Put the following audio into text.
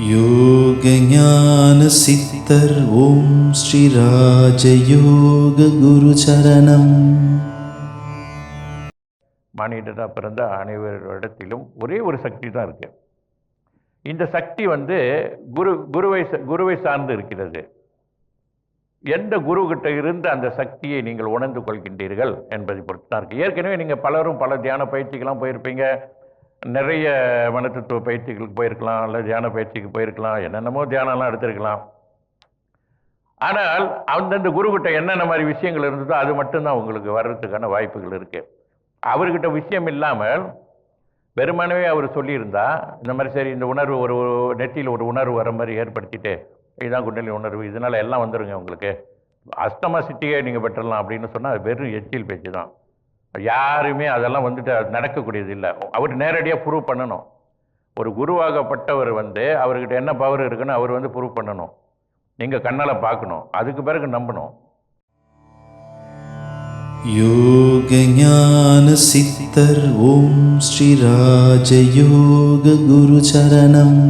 யோக ஞான சித்தர் ஓம் ஸ்ரீ ராஜயோக குரு சரணம். மானிடராக பிறந்த அனைவரிடத்திலும் ஒரே ஒரு சக்தி தான் இருக்கு. இந்த சக்தி குருவை சார்ந்து இருக்கிறது. எந்த குருகிட்ட இருந்து அந்த சக்தியை நீங்கள் உணர்ந்து கொள்கின்றீர்கள் என்பதை பொறுத்து தான் இருக்கு. ஏற்கனவே நீங்கள் பலரும் பல தியான பயிற்சிக்கெல்லாம் போயிருப்பீங்க, நிறைய மனத்தத்துவ பயிற்சிகளுக்கு போயிருக்கலாம், இல்லை தியான பயிற்சிக்கு போயிருக்கலாம், என்னென்னமோ தியானம்லாம் எடுத்திருக்கலாம். ஆனால் அந்தந்த குருக்கிட்ட என்னென்ன மாதிரி விஷயங்கள் இருந்ததோ அது மட்டும்தான் உங்களுக்கு வர்றதுக்கான வாய்ப்புகள் இருக்குது. அவர்கிட்ட விஷயம் இல்லாமல் வெறுமனவே அவர் சொல்லியிருந்தா, இந்த மாதிரி சரி இந்த உணர்வு ஒரு நெற்றியில் ஒரு உணர்வு வர மாதிரி ஏற்படுத்திட்டு இதுதான் குண்டலினி உணர்வு, இதனால் எல்லாம் வந்துடுங்க உங்களுக்கு, அஷ்டமா சித்தியை நீங்கள் பெற்றலாம் அப்படின்னு சொன்னால் அது வெறும் எச்சில் பேச்சு தான். யாருமே அதெல்லாம் வந்துட்டு நடக்கக்கூடியது இல்லை. அவர் நேரடியாக ப்ரூவ் பண்ணணும். ஒரு குருவாகப்பட்டவர் அவர்கிட்ட என்ன பவர் இருக்குன்னு அவர் ப்ரூவ் பண்ணணும். நீங்கள் கண்ணால் பார்க்கணும், அதுக்கு பிறகு நம்பணும். யோக ஞான சித்தர் ஓம் ஸ்ரீ ராஜயோக குரு சரணம்.